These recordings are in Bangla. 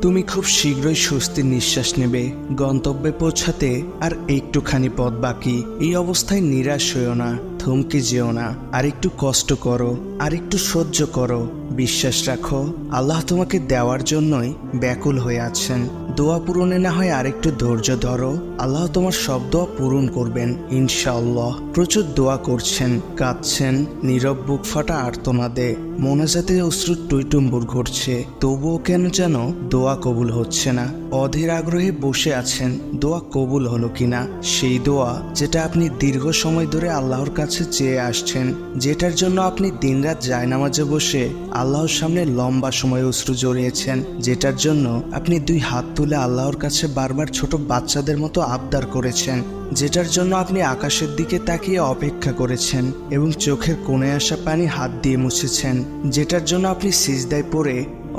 তুমি খুব শীঘ্রই স্বস্তির নিঃশ্বাস নেবে। গন্তব্যে পৌঁছাতে আর একটুখানি পথ বাকি। এই অবস্থায় নিরাশ হইও না, থমকে যেও না। আর একটু কষ্ট করো, আর একটু সহ্য করো। বিশ্বাস রাখো, আল্লাহ তোমাকে দেওয়ার জন্যই ব্যাকুল হয়ে আছেন। দোয়া পূরণে না হয় আরেকটু ধৈর্য ধরো, আল্লাহ তোমার সব দোয়া পূরণ করবেন ইনশাআল্লাহ। প্রচুর দোয়া করছেন, কাঁদছেন, নীরব বুক ফাটা আর্তনাদে, মোনাজাতে অশ্রু টইটুম্বুর ঘটছে, তবুও কেন যেন দোয়া কবুল হচ্ছে না। অধীর আগ্রহে বসে আছেন দোয়া কবুল হলো কিনা। সেই দোয়া যেটা আপনি দীর্ঘ সময় ধরে আল্লাহর কাছে চেয়ে আসছেন, যেটার জন্য আপনি দিনরাত জায়নামাজে বসে আল্লাহর সামনে লম্বা সময় অশ্রু জড়িয়েছেন, যেটার জন্য আপনি 2 হাত তুলে আল্লাহর কাছে বারবার ছোট বাচ্চাদের মতো আবদার করেছেন, যেটার জন্য আপনি আকাশের দিকে তাকিয়ে অপেক্ষা করেছেন এবং চোখের কোণে আসা পানি হাত দিয়ে মুছেছেন, যেটার জন্য আপনি সিজদায় পড়ে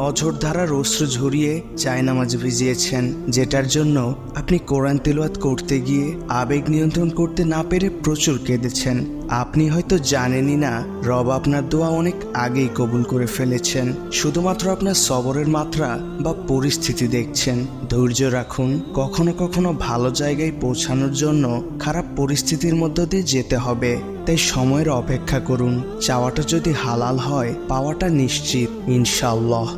অঝোর ধারার অশ্রু ঝরিয়ে জায়নামাজ ভিজিয়েছেন, যেটার জন্য আপনি কোরআন তেলাওয়াত করতে গিয়ে আবেগ নিয়ন্ত্রণ করতে না পেরে প্রচুর কেঁদেছেন। আপনি হয়তো জানেনই না, রব আপনার দোয়া অনেক আগেই কবুল করে ফেলেছেন। শুধুমাত্র আপনার সবরের মাত্রা বা পরিস্থিতি দেখছেন। ধৈর্য রাখুন। কখনো কখনো ভালো জায়গায় পৌঁছানোর জন্য খারাপ পরিস্থিতির মধ্য দিয়ে যেতে হবে। তাই সময়ের অপেক্ষা করুন। চাওয়াটা যদি হালাল হয়, পাওয়াটা নিশ্চিত ইনশাআল্লাহ।